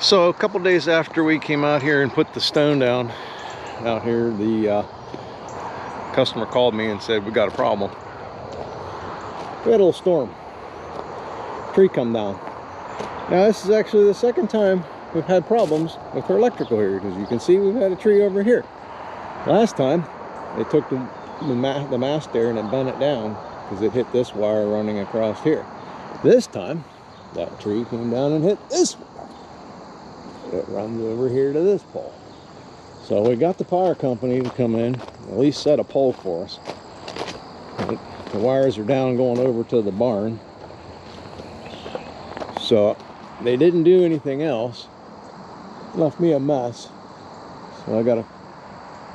So a couple days after we came out here and put the stone down out here, the customer called me and said, we got a problem. We had a little storm. Tree come down. Now this is actually the second time we've had problems with our electrical here, because you can see we've had a tree over here. Last time they took the mast there and it bent it down because it hit this wire running across here. This time that tree came down and hit this wire. It runs over here to this pole. So we got the power company to come in, at least set a pole for us. The wires are down going over to the barn. So they didn't do anything else. Left me a mess. So I gotta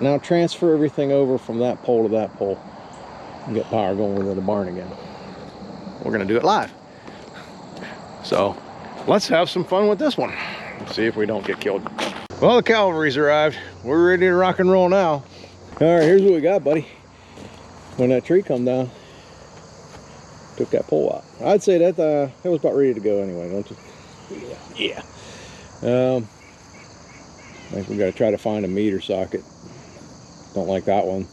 now transfer everything over from that pole to that pole and get power going into the barn again. We're gonna do it live. So let's have some fun with this one. See if we don't get killed. Well, the cavalry's arrived. We're ready to rock and roll now. All right, here's what we got, buddy. When that tree come down, took that pole out. I'd say that it was about ready to go anyway, don't you? Yeah. I think we got to try to find a meter socket. Don't like that one,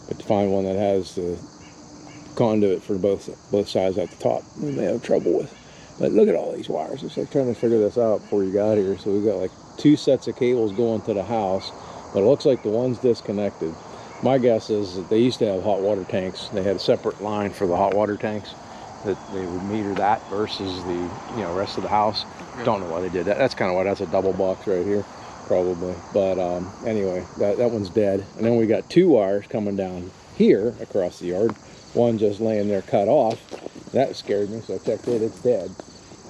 but to find one that has the conduit for both sides at the top, we may have trouble with. But look at all these wires. It's like trying to figure this out before you got here. So we've got like 2 sets of cables going to the house, but it looks like the one's disconnected. My guess is that they used to have hot water tanks. They had a separate line for the hot water tanks that they would meter that versus the rest of the house. Don't know why they did that. That's kind of why that's a double box right here, probably. But anyway, that one's dead. And then we got 2 wires coming down here across the yard. One just laying there cut off. That scared me, so I checked it. It's dead.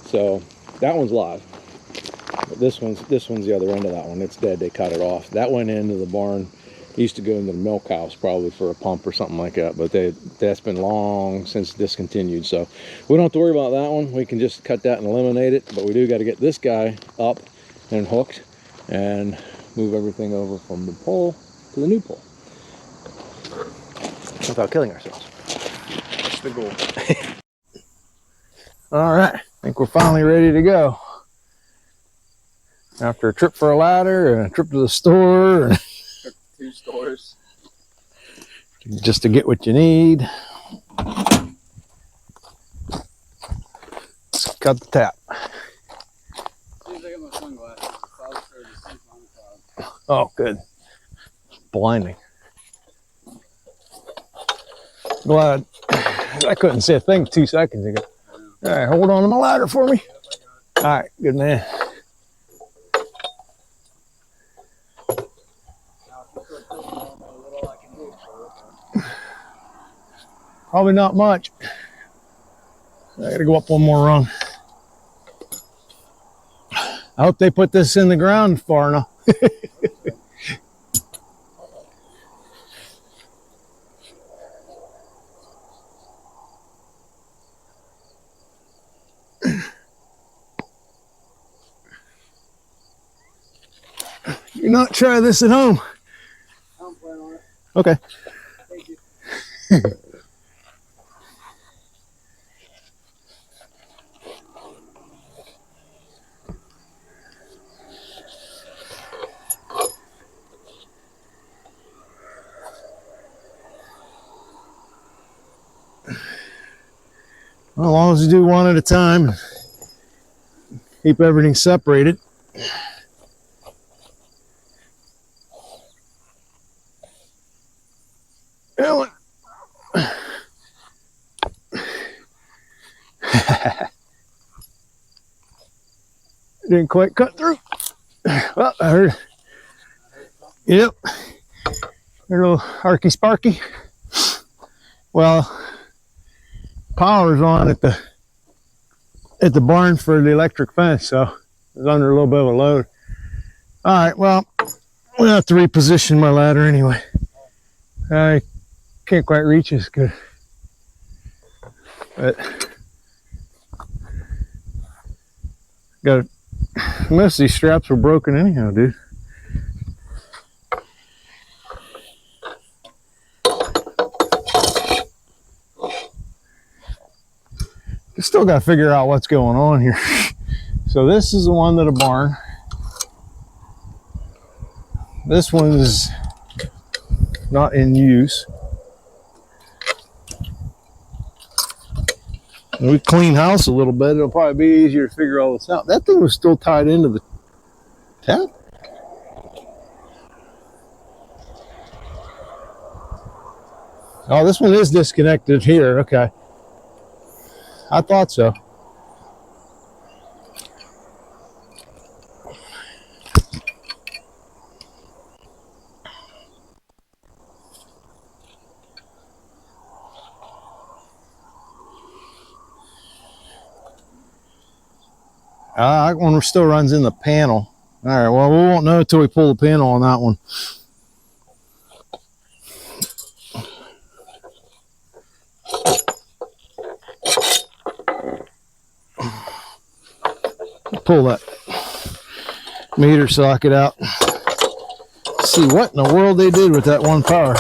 So that one's live. But this one's the other end of that one. It's dead. They cut it off. That went into the barn. It used to go into the milk house probably for a pump or something like that. But that's been long since discontinued. So we don't have to worry about that one. We can just cut that and eliminate it. But we do got to get this guy up and hooked and move everything over from the pole to the new pole without killing ourselves. That's the goal. All right, I think we're finally ready to go. After a trip for a ladder and a trip to the store. 2 stores. Just to get what you need. Let's cut the tap. Oh, good. Blinding. Glad. I couldn't see a thing 2 seconds ago. All right, hold on to my ladder for me. All right, good man. Probably not much. I gotta go up one more rung. I hope they put this in the ground far enough. You not try this at home. I don't plan on it. Okay. Thank you. Well, as long as you do one at a time, keep everything separated. Didn't quite cut through. Well, I heard. Yep. Heard a little arky sparky. Well, power's on at the barn for the electric fence, so it's under a little bit of a load. All right, well, we'll have to reposition my ladder anyway. I can't quite reach as good, but got most of these straps were broken anyhow, dude. Still got to figure out what's going on here. So this is the one to the barn. This one's not in use. When we clean house a little bit, it'll probably be easier to figure all this out. That thing was still tied into the tap. Oh, this one is disconnected here. Okay. I thought so. That one still runs in the panel. All right, well, we won't know until we pull the panel on that one. Pull that meter socket out. See what in the world they did with that one power.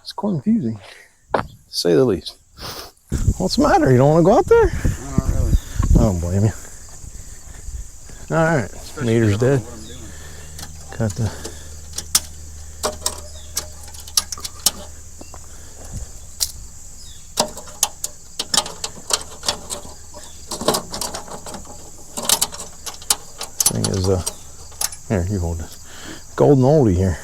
It's confusing, to say the least. What's the matter? You don't want to go out there? No, not really. I don't blame you. All right, Especially meter's if I don't dead. know what I'm doing. Got the thing is here, you hold this. Golden oldie here.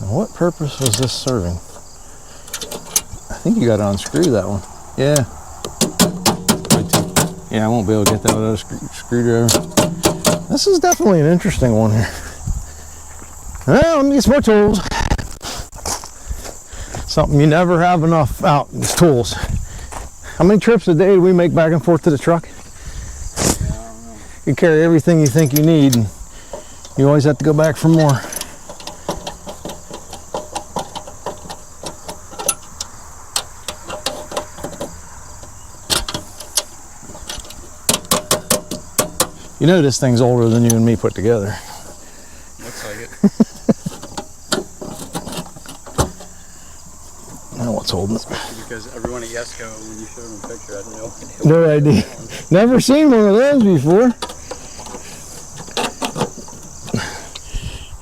Now, what purpose was this serving? I think you got to unscrew that one. Yeah. Yeah, I won't be able to get that without a screwdriver. This is definitely an interesting one here. Well, let me get some more tools. Something you never have enough out is tools. How many trips a day do we make back and forth to the truck? Yeah, I don't know. You carry everything you think you need, and you always have to go back for more. You know this thing's older than you and me put together. Looks like it. I know what's holding it. Especially because everyone at Yesco, when you showed them a picture, had no idea. No idea. Never seen one of those before.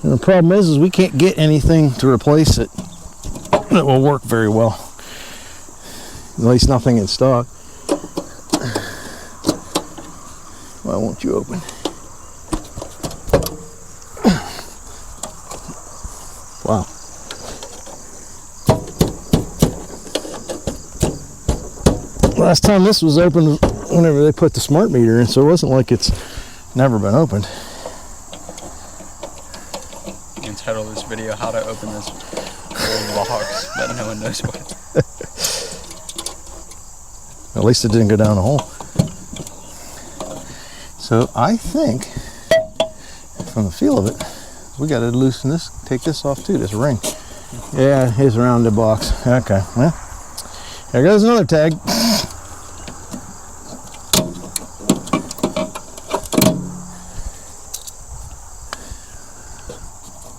And the problem is we can't get anything to replace it that will work very well. At least nothing in stock. Why won't you open? Wow. Last time this was opened whenever they put the smart meter in, so it wasn't like it's never been opened. You can title this video, How to Open This Old Box That No One Knows What. At least it didn't go down a hole. So I think, from the feel of it, we got to loosen this, take this off too, this ring. Yeah, it's around the box. Okay, well, there goes another tag.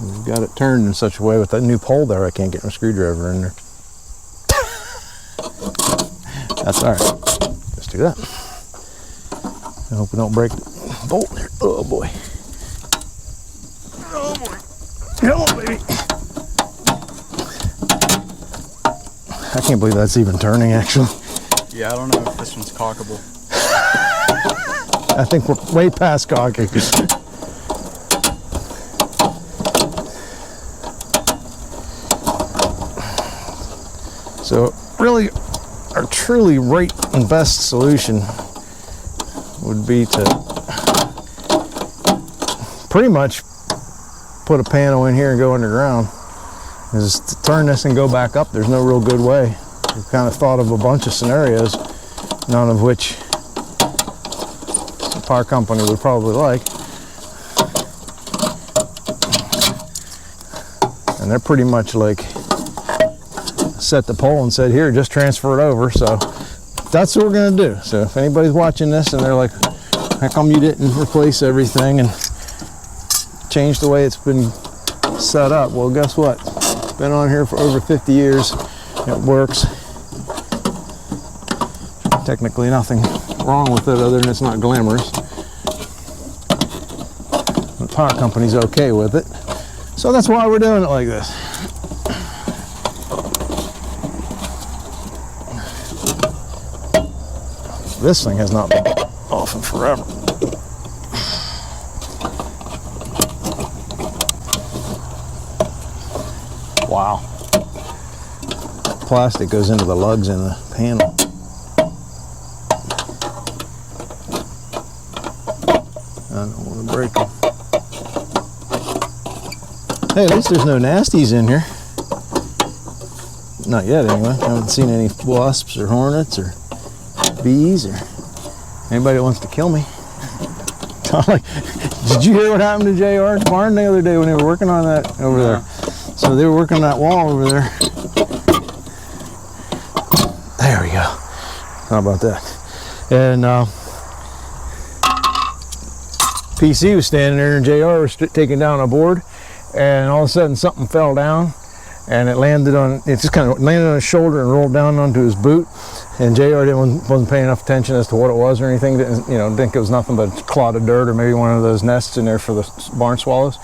We've got it turned in such a way with that new pole there, I can't get my screwdriver in there. That's all right. Let's do that. I hope we don't break the bolt there. Oh boy. Oh boy. Come on, baby. I can't believe that's even turning, actually. Yeah, I don't know if this one's cockable. I think we're way past cocking. So really, our truly right and best solution would be to pretty much put a panel in here and go underground. Is to turn this and go back up, there's no real good way. We've kind of thought of a bunch of scenarios, none of which the power company would probably like. And they're pretty much like set the pole and said, here, just transfer it over. So that's what we're gonna do. So if anybody's watching this and they're like, how come you didn't replace everything and change the way it's been set up? Well, guess what? It's been on here for over 50 years. It works. technically nothing wrong with it other than it's not glamorous. The power company's okay with it. So that's why we're doing it like this. This thing has not been off in forever. Wow. Plastic goes into the lugs in the panel. I don't want to break them. Hey, at least there's no nasties in here. Not yet, anyway. I haven't seen any wasps or hornets or bees or anybody that wants to kill me. Did you hear what happened to JR's barn the other day when they were working on that over there? So they were working on that wall over there. There we go. How about that? And PC was standing there and JR was taking down a board, and all of a sudden something fell down, and it just kind of landed on his shoulder and rolled down onto his boot. And JR wasn't paying enough attention as to what it was or anything. Didn't think it was nothing but a clod of dirt or maybe one of those nests in there for the barn swallows.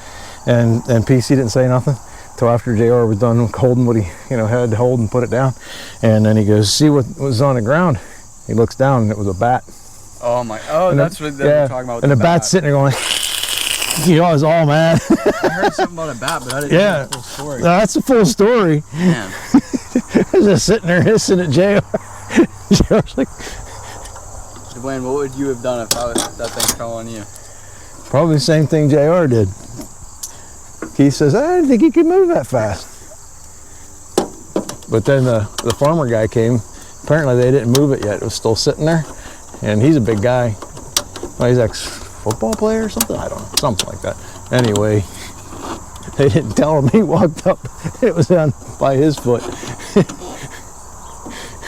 And PC didn't say nothing till after JR was done holding what he had to hold and put it down. And then he goes, "See what was on the ground?" He looks down and it was a bat. Oh my! Oh, and that's what they're talking about. And the bat's sitting there going, I was all mad. I heard something about a bat, but I didn't know the full story. That's the full story. Man. I was just sitting there hissing at JR. JR's like, Dwayne, what would you have done if that thing fell on you? Probably the same thing JR did. Keith says, "I didn't think he could move that fast." But then the farmer guy came. Apparently they didn't move it yet. It was still sitting there. And he's a big guy. Well, he's ex-football player or something? I don't know. Something like that. Anyway, they didn't tell him. He walked up. It was down by his foot.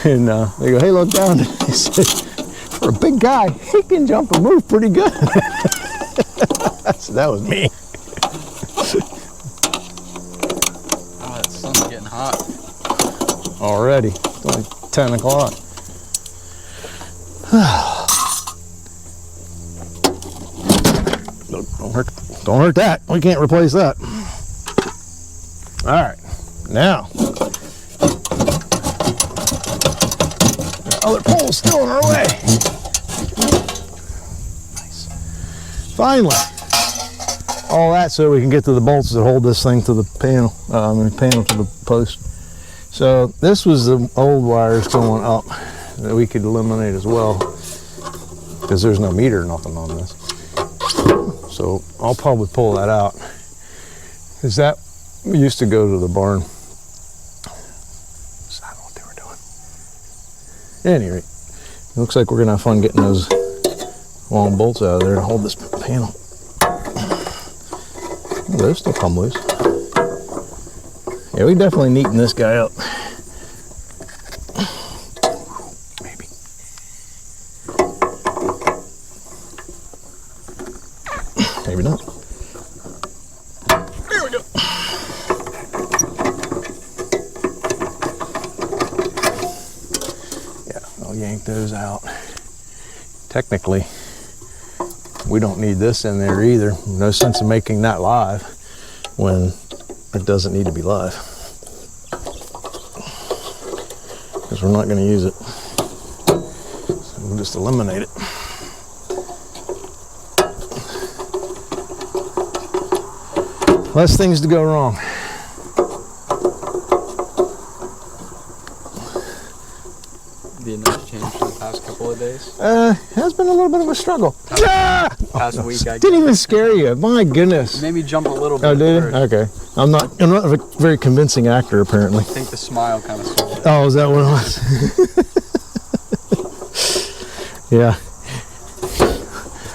And they go, "Hey, look down." He said, "For a big guy, he can jump and move pretty good." So that was me. Oh, that sun's getting hot. Already. It's only 10 o'clock. Don't hurt that. We can't replace that. All right. Now. Other pole's still in our way. Nice. Finally. All that so we can get to the bolts that hold this thing to the panel. Panel to the post. So this was the old wires going up that we could eliminate as well, because there's no meter or nothing on this. So I'll probably pull that out, because that used to go to the barn. So I don't know what they were doing. At any rate, it looks like we're gonna have fun getting those long bolts out of there to hold this panel. Oh, those still come loose. Yeah, we definitely neaten this guy up. Maybe. Maybe not. There we go. Yeah, I'll yank those out. Technically, we don't need this in there either. No sense in making that live when it doesn't need to be live, because we're not going to use it. So we'll just eliminate it. Less things to go wrong. Did you notice change for the past couple of days? It has been a little bit of a struggle. Past week, I didn't even scare you. My goodness. It made me jump a little bit. Oh, did it? Okay. I'm not a very convincing actor, apparently. I think the smile kind of sold it. Oh, is that what it was? Yeah.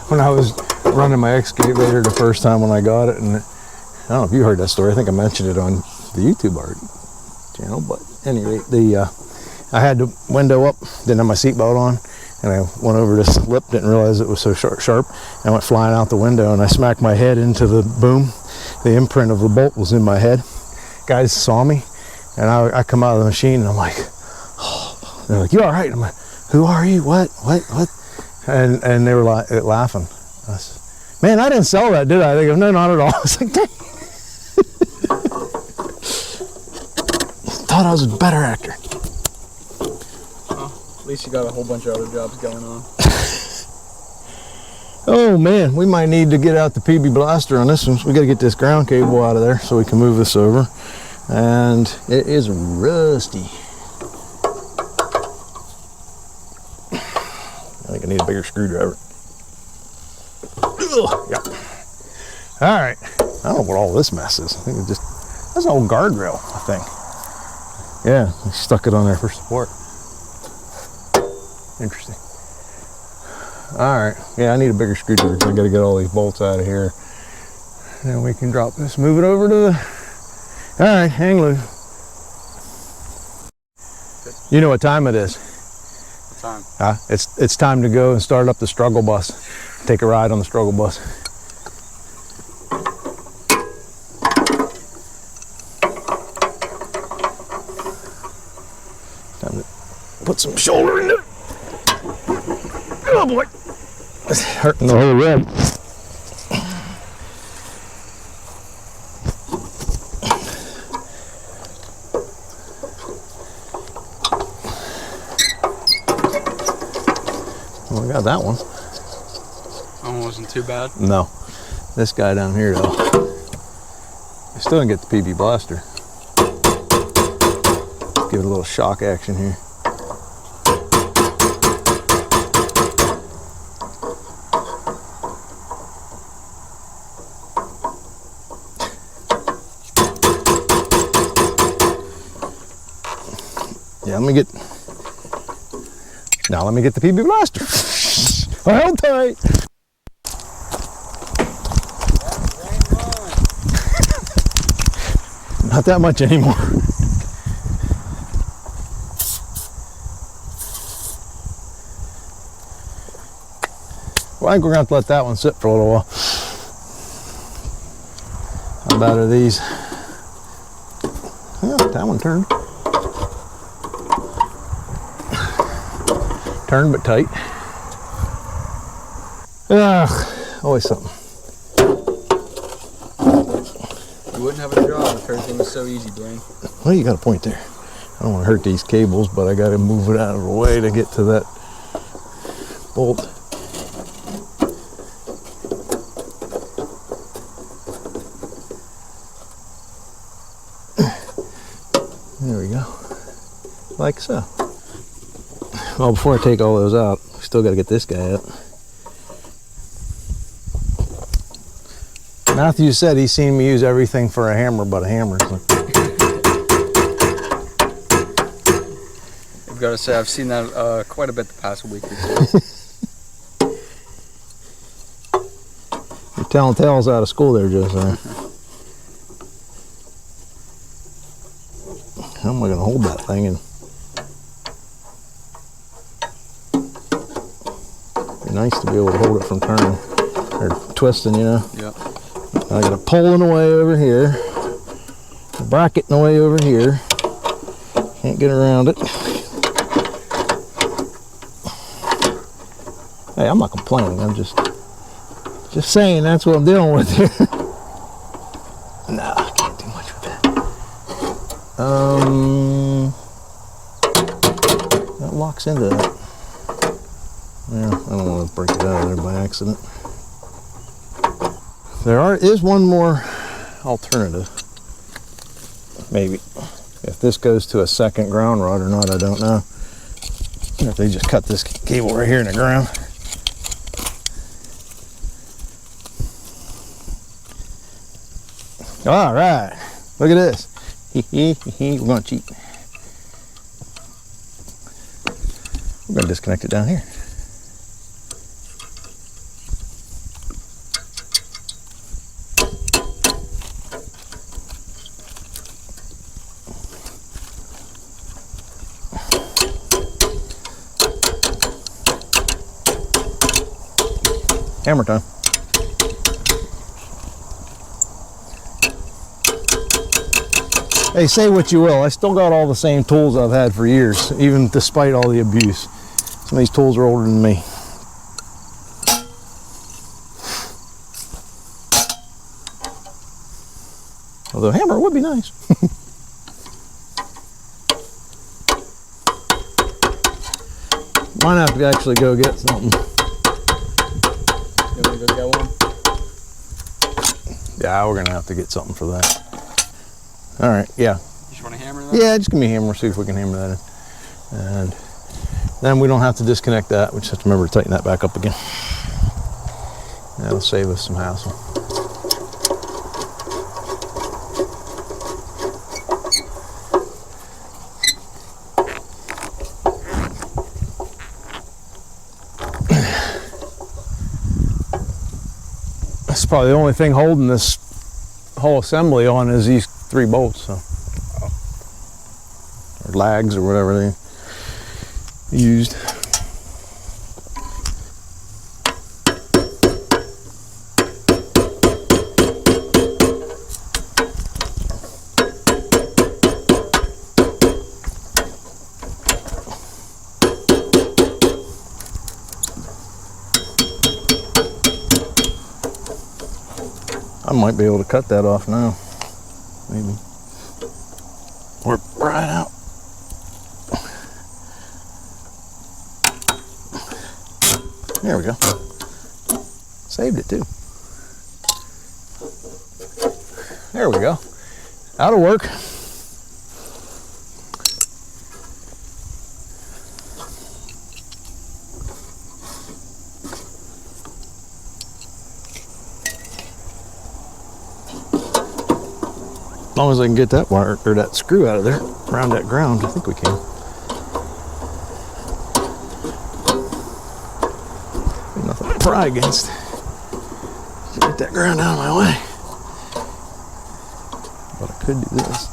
When I was running my excavator the first time when I got it, and I don't know if you heard that story. I think I mentioned it on the YouTube art channel, but anyway, I had the window up, didn't have my seatbelt on, and I went over this lip, didn't realize it was so sharp. I went flying out the window, and I smacked my head into the boom. The imprint of the bolt was in my head. Guys saw me, and I come out of the machine, and I'm like, oh. They're like, "You all right?" I'm like, Who are you? What? And they were laughing. I said, man, I didn't sell that, did I? They go, no, not at all. I was like, dang. Thought I was a better actor. Well, at least you got a whole bunch of other jobs going on. Oh man, we might need to get out the PB blaster on this one. We got to get this ground cable out of there so we can move this over. And it is rusty. I think I need a bigger screwdriver. Ugh, yep. All right. I don't know what all this mess is. I think it's just, that's an old guardrail, I think. Yeah, I stuck it on there for support. Interesting. All right. Yeah, I need a bigger screwdriver. I got to get all these bolts out of here. And then we can drop this, move it over to the... All right, hang loose. You know what time it is? What time? It's time to go and start up the struggle bus. Take a ride on the struggle bus. Time to put some shoulder into it. Oh boy, it's hurting the whole rib. Well, we got that one. That one wasn't too bad. No, this guy down here though. I still didn't get the PB blaster. Give it a little shock action here. Yeah, let me get the PB blaster. Hold tight. Not that much anymore. Well, I think we're going to have to let that one sit for a little while. How bad are these? Yeah, that one turned. Turned but tight. Ugh, always something. You wouldn't have a job if everything was so easy, Dwayne. Well, you got a point there. I don't want to hurt these cables, but I got to move it out of the way to get to that bolt. There we go. Like so. Well, before I take all those out, I still got to get this guy out. Matthew said he's seen me use everything for a hammer but a hammer. So. I've got to say, I've seen that quite a bit the past week or two. You're telling tales out of school there, Josiah. How am I going to hold that thing? And it'd be nice to be able to hold it from turning or twisting, you know. Yeah. I got a pole in the way over here, a bracket in the way over here. Can't get around it. Hey, I'm not complaining. I'm just saying that's what I'm dealing with here. Nah, I can't do much with that. That locks into that. Yeah, I don't want to break it out of there by accident. There is one more alternative. Maybe. If this goes to a second ground rod or not, I don't know. Or if they just cut this cable right here in the ground. All right, look at this. We're gonna cheat. We're gonna disconnect it down here. Hammer time. Hey, say what you will, I still got all the same tools I've had for years, even despite all the abuse. Some of these tools are older than me. Although a hammer would be nice. Might have to actually go get something. You want me to go get one? Yeah, we're gonna have to get something for that. All right, yeah. You just want to hammer that? Yeah, just give me a hammer, see if we can hammer that in. And then we don't have to disconnect that. We just have to remember to tighten that back up again. That'll save us some hassle. That's probably the only thing holding this whole assembly on is these 3 bolts, so. Or lags or whatever they used. I might be able to cut that off now, maybe. Or pry it out. There we go. Saved it too. There we go. That'll work. As long as I can get that wire or that screw out of there, around that ground, I think we can. Nothing to pry against. Get that ground out of my way. But I could do this.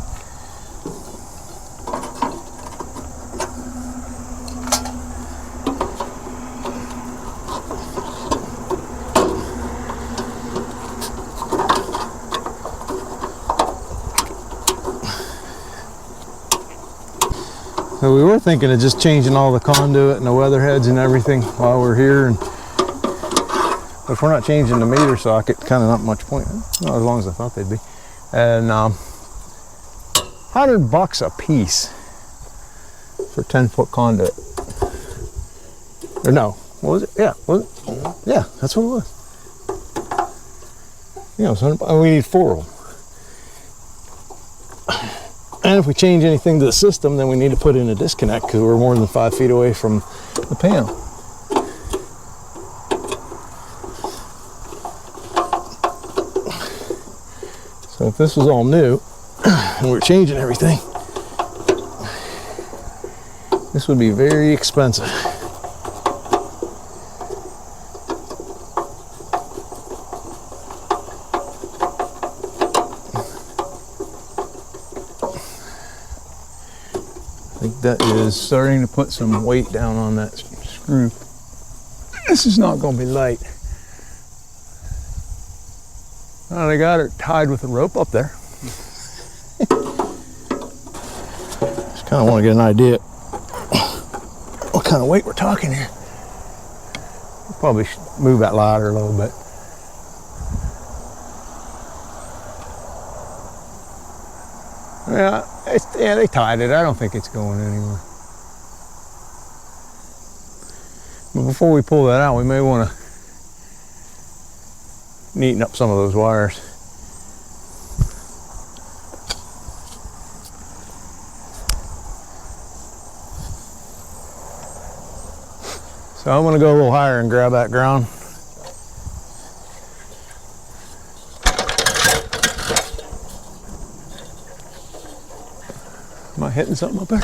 So we were thinking of just changing all the conduit and the weather heads and everything while we're here, and if we're not changing the meter socket, kind of not much point. Not as long as I thought they'd be. And $100 a piece for 10-foot conduit. Or no, what was it? Yeah, was it? Yeah, that's what it was. Yeah, it was 100 bucks. We need 4 of them. And if we change anything to the system, then we need to put in a disconnect because we're more than 5 feet away from the panel. So if this was all new and we're changing everything, this would be very expensive. I think that is starting to put some weight down on that screw. This is not going to be light. Oh, they got her tied with a rope up there. Just kind of want to get an idea what kind of weight we're talking here. Probably should move that ladder a little bit. Yeah, they tied it. I don't think it's going anywhere. But before we pull that out, we may want to neaten up some of those wires. So I'm going to go a little higher and grab that ground. Am I hitting something up there?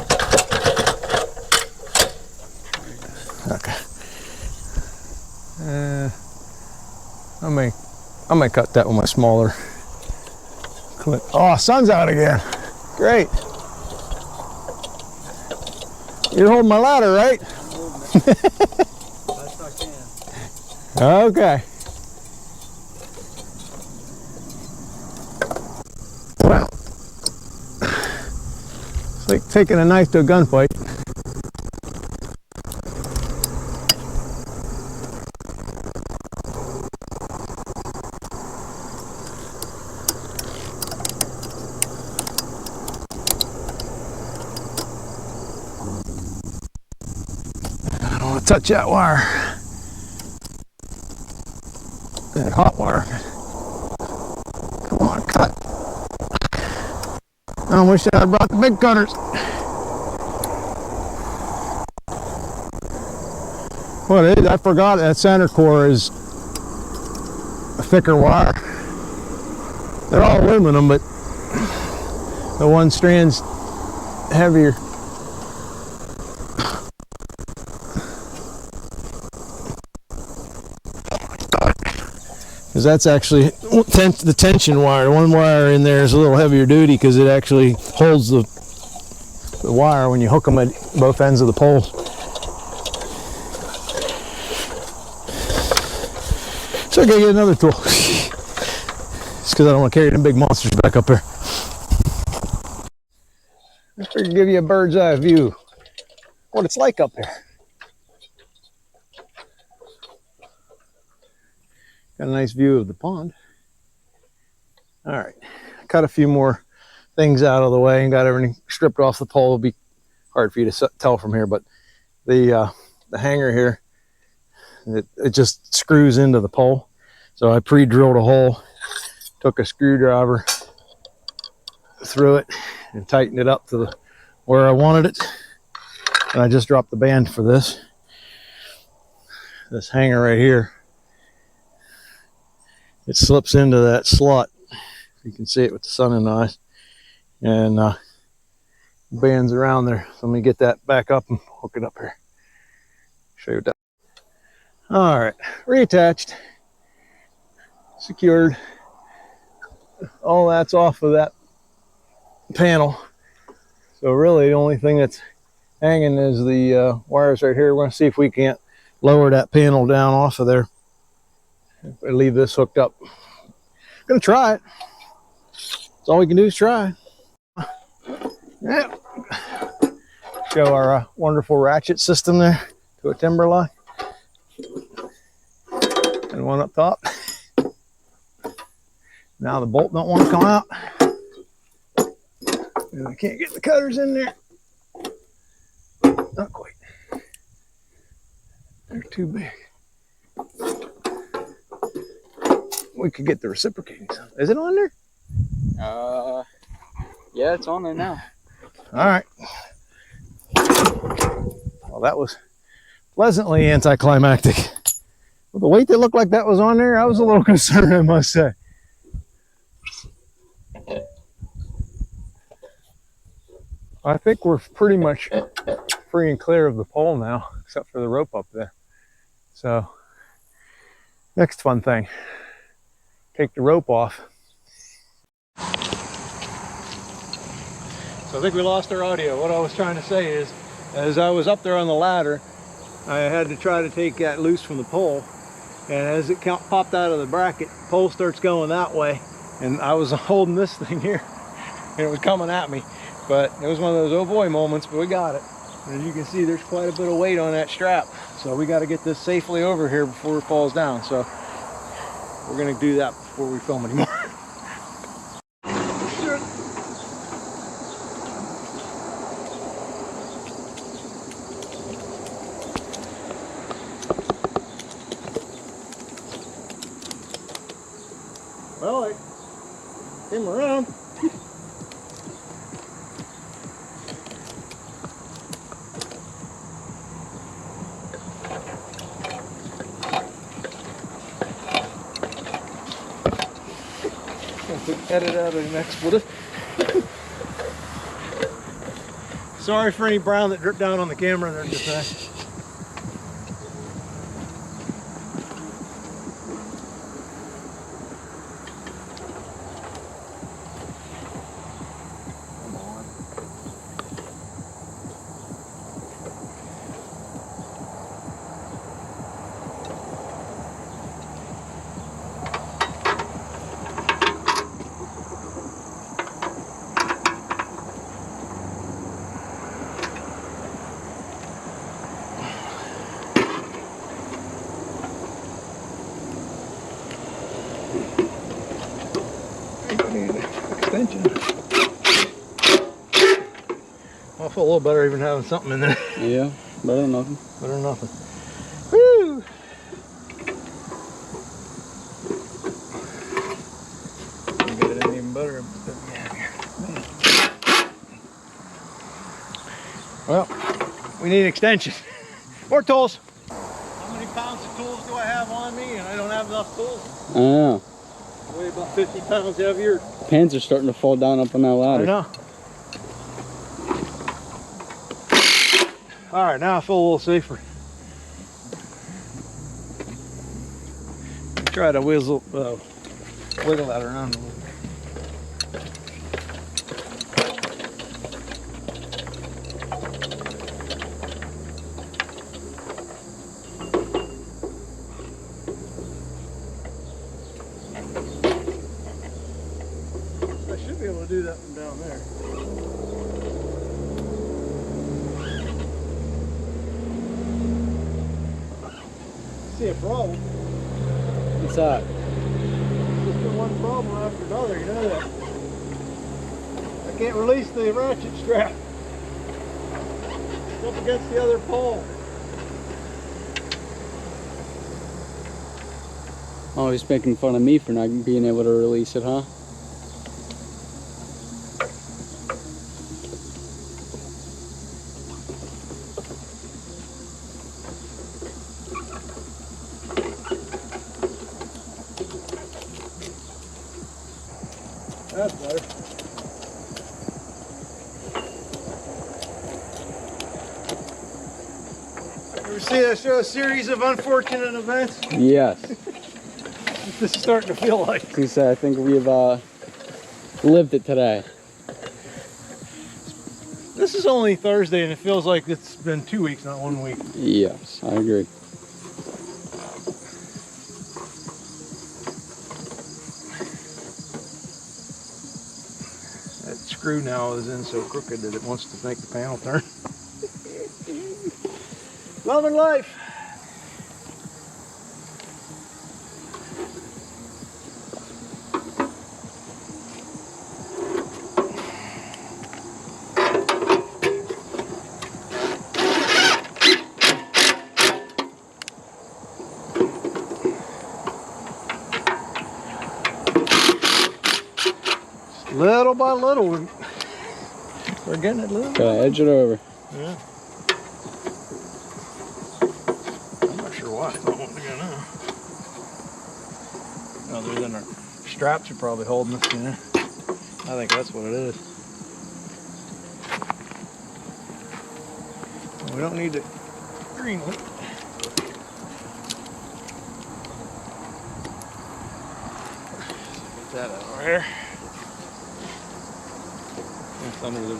Okay. I may cut that with my smaller clip. Oh, sun's out again. Great. You're holding my ladder, right? Best I can. Okay. Well, it's like taking a knife to a gunfight. touch that wire. That hot wire. Come on, cut. I wish I had brought the big cutters. What it is, I forgot that center core is a thicker wire. They're all aluminum, but the one strand's heavier. Because that's actually the tension wire. One wire in there is a little heavier duty because it actually holds the wire when you hook them at both ends of the pole. So I gotta get another tool. Just because I don't want to carry them big monsters back up here. I figured give you a bird's eye view what it's like up there. Got a nice view of the pond. All right, cut a few more things out of the way and got everything stripped off the pole. It'll be hard for you to tell from here, but the hanger here, it just screws into the pole. So I pre-drilled a hole, took a screwdriver through it and tightened it up to where I wanted it. And I just dropped the band for this hanger right here. It slips into that slot. You can see it with the sun in the eyes. And bands around there. So let me get that back up and hook it up here. Show you what that. All right, reattached, secured. All that's off of that panel. So really the only thing that's hanging is the wires right here. We're going to see if we can't lower that panel down off of there. If I leave this hooked up. I'm going to try it. That's all we can do is try. Yeah. Show our wonderful ratchet system there to a timber line. And one up top. Now the bolt don't want to come out. And I can't get the cutters in there. Not quite. They're too big. We could get the reciprocating stuff. Is it on there? Yeah, it's on there now. All right. Well, that was pleasantly anticlimactic. With the weight that looked like that was on there, I was a little concerned, I must say. I think we're pretty much free and clear of the pole now, except for the rope up there. So, next fun thing, take the rope off. So I think we lost our audio. What I was trying to say is, as I was up there on the ladder, I had to try to take that loose from the pole. And as it popped out of the bracket, the pole starts going that way. And I was holding this thing here, and it was coming at me. But it was one of those oh boy moments, but we got it. And as you can see, there's quite a bit of weight on that strap. So we got to get this safely over here before it falls down. So we're going to do that before we film anymore. Well, I came around. Edit out an expletive. Sorry for any brown that dripped down on the camera there just a sec. Extension. Well, I feel a little better even having something in there. Yeah, better than nothing. Better than nothing. Well, we need extension. More tools. How many pounds of tools do I have on me and I don't have enough tools? I know. I weigh about 50 pounds heavier. Pins are starting to fall down up on that ladder. I know. All right, now I feel a little safer. Try to wiggle that around a little bit. I should be able to do that from down there. See a problem? What's that? Just been one problem after another, you know that. I can't release the ratchet strap. It's up against the other pole. Oh, he's making fun of me for not being able to release it, huh? That's better. Ever see that show, A Series of Unfortunate Events? Yes. This is starting to feel like. As you said, I think we've lived it today. This is only Thursday and it feels like it's been 2 weeks, not 1 week. Yes, I agree. That screw now is in so crooked that it wants to make the panel turn. Love and life. Little by little, we're getting it little. Gotta edge it over. Yeah. I'm not sure why it's not wanting to go now. Other than our straps are probably holding us, you know. I think that's what it is. We don't need the green one. Get that out of here. It's under the...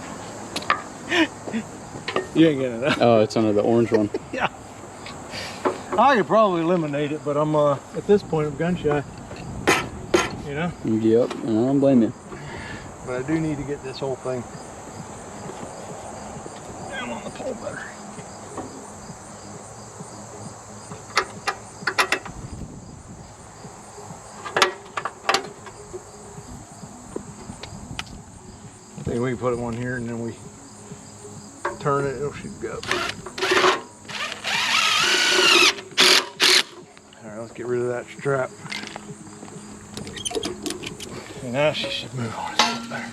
You ain't getting it out. Oh, it's under the orange one. Yeah. I could probably eliminate it, but I'm at this point I'm gun shy. You know? Yep, I don't blame you. But I do need to get this whole thing down on the pole better. I think we can put one here and then we turn it, it should go. Alright, let's get rid of that strap. And now she should move on a little better.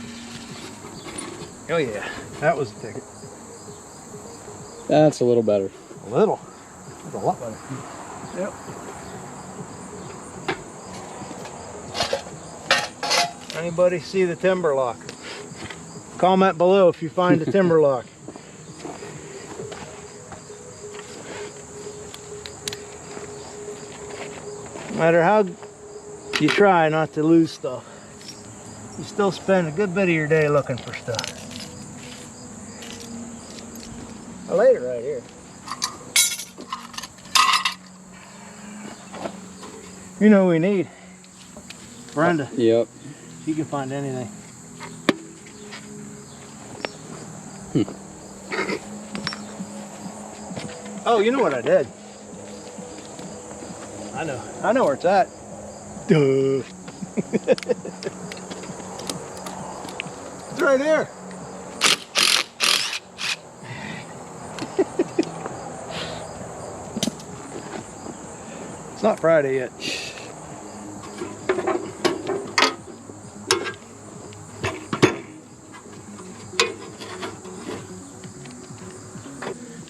Oh yeah, that was the ticket. That's a little better. A little? That's a lot better. Yep. Anybody see the timber lock? Comment below if you find the timber lock. No matter how you try not to lose stuff, you still spend a good bit of your day looking for stuff. I laid it right here. You know what we need? Brenda. Yep. She can find anything. Oh, you know what I did? I know where it's at. Duh. It's right here. It's not Friday yet.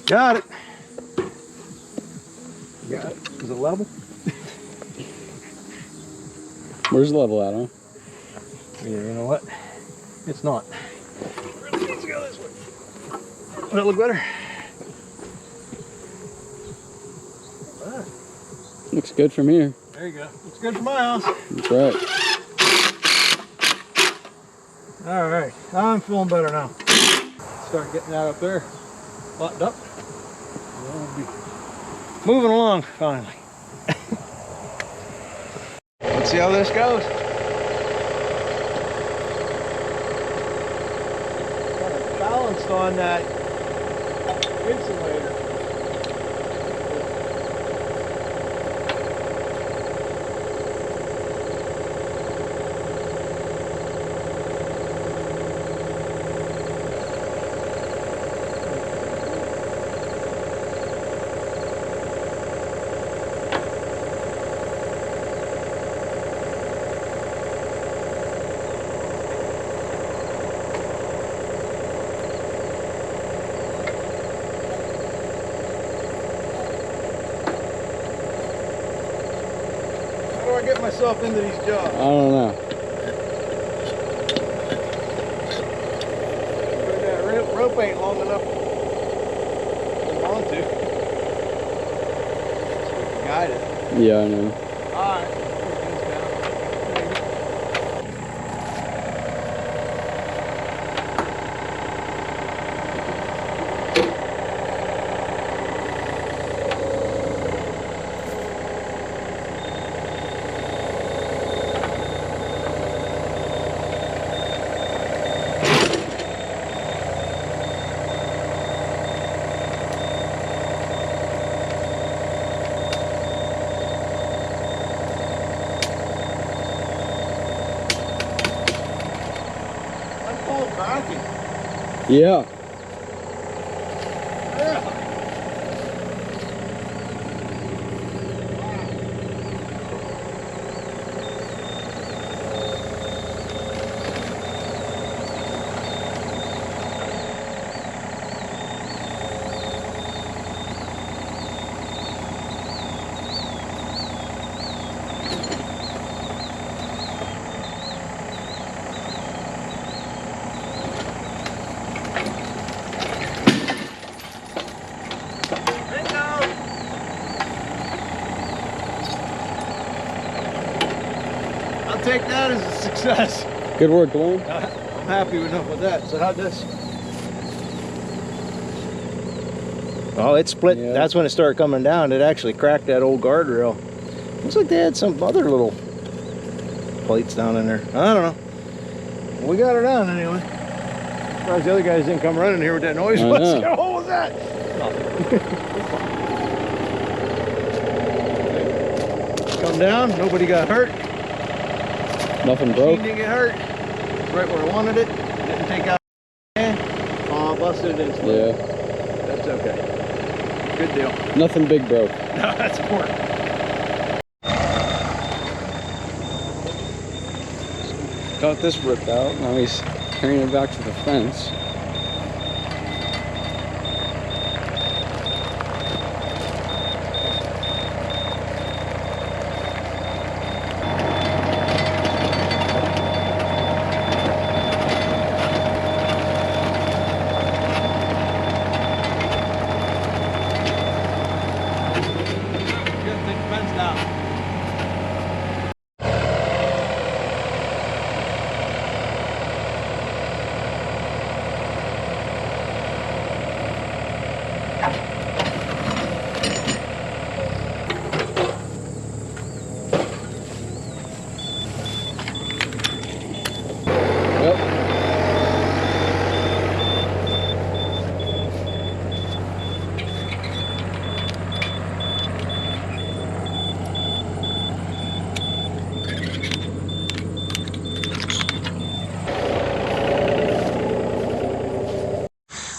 Got it. Got it. Is it level? Where's the level at, huh? Yeah, you know what? It's not. It needs to go this way. Does that look better? Looks good from here. There you go. Looks good for my house. That's right. All right, I'm feeling better now. Start getting that up there, buttoned up. We'll be moving along finally. Let's see how this goes. Kind of balanced on that insulator. How do I get myself into these jobs? I don't know. That rope ain't long enough to hold on to. Guide it. Yeah, I know. Alright. Yeah. Take that as a success. Good work, Dwayne. I'm happy enough with that. So how'd this? Oh, it split. Yeah. That's when it started coming down. It actually cracked that old guardrail. Looks like they had some other little plates down in there. I don't know. We got her down anyway. Surprised the other guys didn't come running here with that noise. What was that? Come down. Nobody got hurt. Nothing broke. Didn't get hurt. It's right where I wanted it. Didn't take out. Oh, busted it. Yeah. That's okay. Good deal. Nothing big broke. No, that's important. Got this ripped out. Now he's carrying it back to the fence.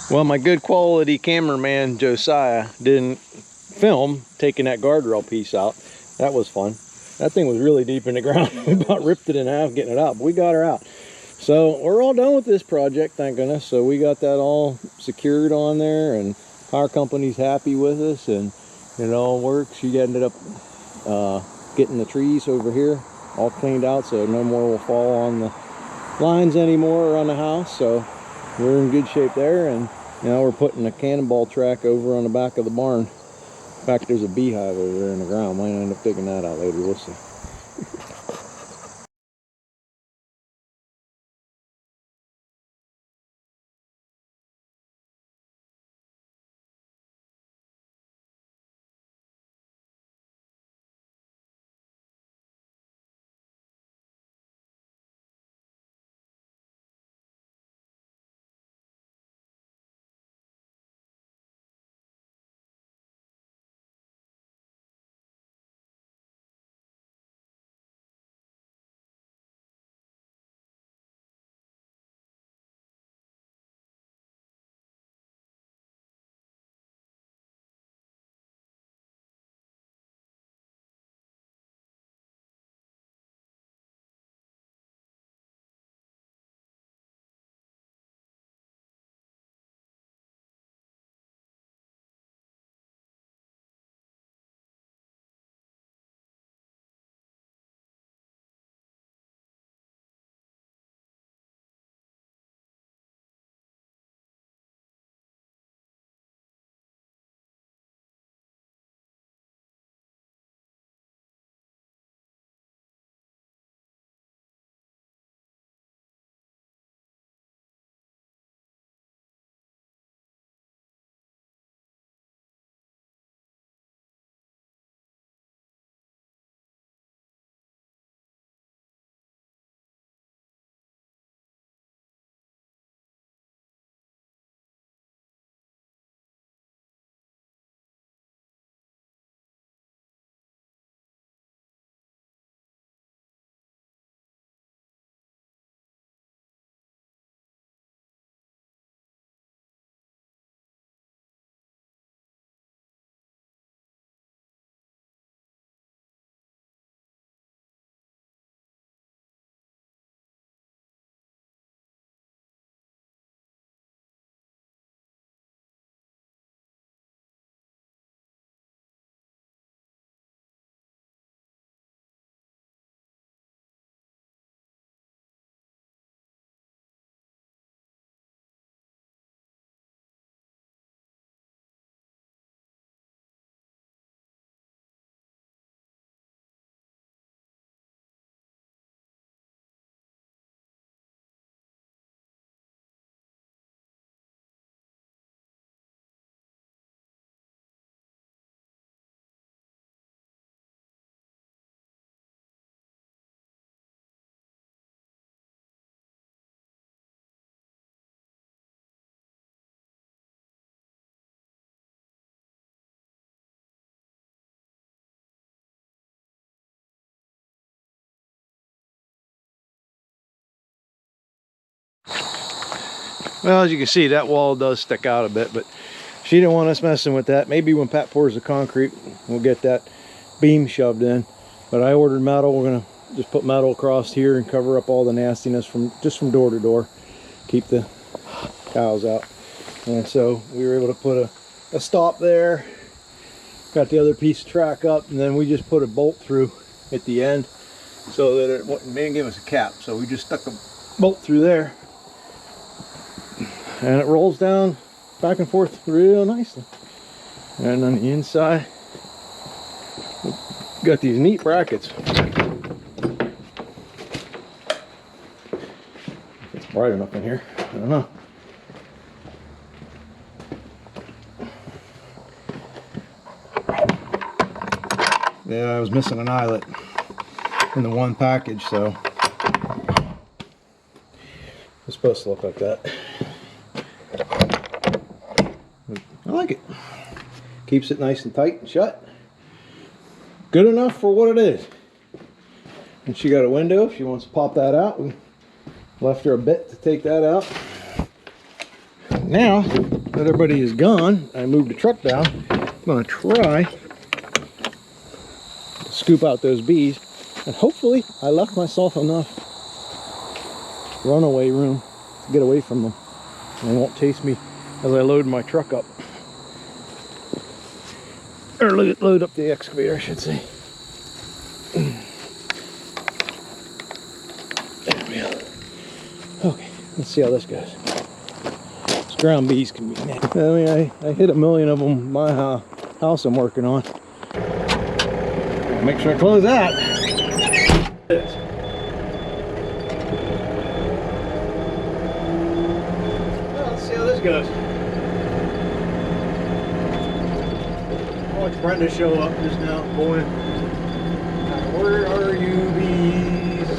Well, my good quality cameraman Josiah didn't film taking that guardrail piece out. That was fun. That thing was really deep in the ground. We about ripped it in half getting it out, but we got her out. So we're all done with this project, thank goodness. So we got that all secured on there, and Power company's happy with us, and it all works. She ended up getting the trees over here all cleaned out, so no more will fall on the lines anymore around the house. So we're in good shape there, and now we're putting a cannonball track over on the back of the barn. In fact, there's a beehive over there in the ground. Might end up digging that out later. We'll see. Well, as you can see, that wall does stick out a bit, but she didn't want us messing with that. Maybe when Pat pours the concrete, we'll get that beam shoved in. But I ordered metal. We're gonna just put metal across here and cover up all the nastiness from door to door. Keep the cows out. And so we were able to put a stop there. Got the other piece of track up, and then we just put a bolt through at the end so that it didn't give us a cap. So we just stuck a bolt through there, and it rolls down back and forth real nicely. And on the inside, got these neat brackets. It's bright enough in here. I don't know. Yeah, I was missing an eyelet in the one package, so it's supposed to look like that. I like it. Keeps it nice and tight and shut. Good enough for what it is. And she got a window if she wants to pop that out. We left her a bit to take that out. Now that everybody is gone, I moved the truck down. I'm going to try to scoop out those bees, and hopefully I left myself enough runaway room to get away from them. And they won't chase me as I load my truck up. Or load up the excavator, I should say. There we go. Okay, let's see how this goes. These ground bees can be nasty. I mean, I hit a million of them in my house I'm working on. Make sure I close that. Well, let's see how this goes. Watch Brenda show up just now, boy. Where are you, bees?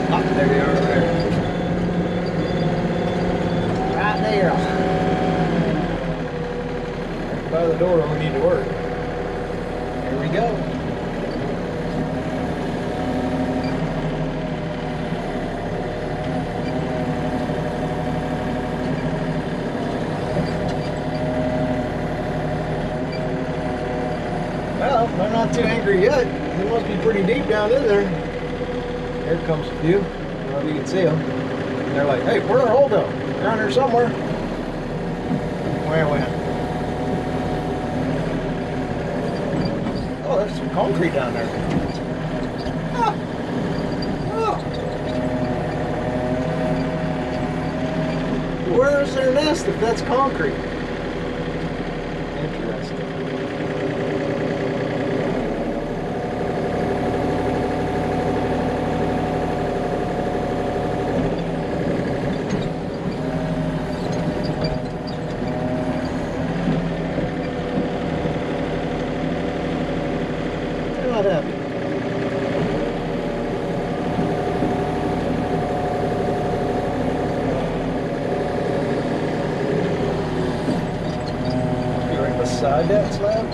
Ah, there they are, right there. Right there. By the door, we need to work. Here we go. Well, they're not too angry yet. They must be pretty deep down in there. Here comes a few. I don't know if you can see them. They're like, hey, where'd our hole go? They're around here somewhere. Where went? Oh, there's some concrete down there. Ah. Oh. Where's their nest if that's concrete? Interesting. Not happy. You right beside that slab?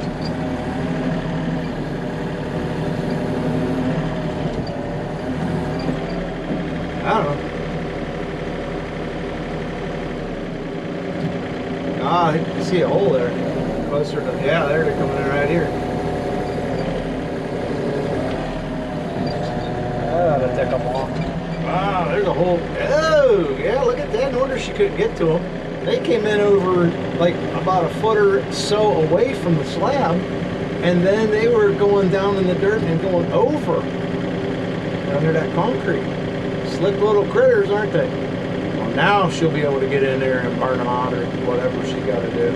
I don't know. Ah, you can see a hole there. Closer to, yeah, there they're coming in right here. That'll take them off. Wow, there's a hole. Oh, yeah, look at that. No wonder she couldn't get to them. They came in over like about a foot or so away from the slab, and then they were going down in the dirt and going over under that concrete. Slick little critters, aren't they? Well, now she'll be able to get in there and burn them out or whatever she got to do.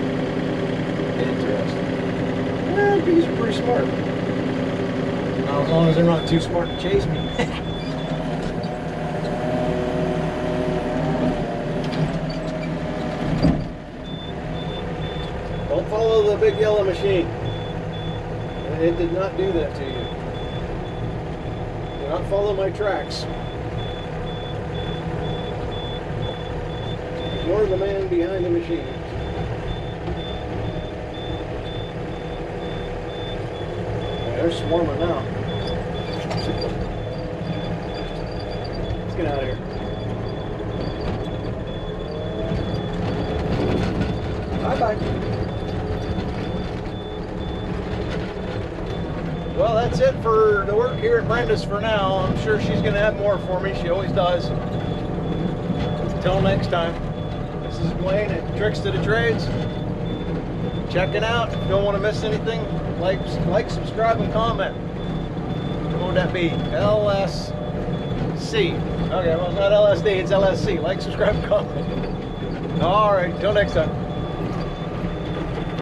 Interesting. Yeah, bees are pretty smart. Now, as long as they're not too smart to chase me. Don't follow the big yellow machine. It did not do that to you. Do not follow my tracks. Ignore the man behind the machine. They're swarming now. Let's get out of here. Bye-bye. Well, that's it for the work here at Brenda's for now. I'm sure she's going to have more for me. She always does. Until next time, this is Dwayne at Tricks to the Trades. Checking out. If you don't want to miss anything, like, subscribe, and comment. What would that be? LSC. Okay, well, it's not LSD, it's LSC. Like, subscribe, and comment. All right, till next time.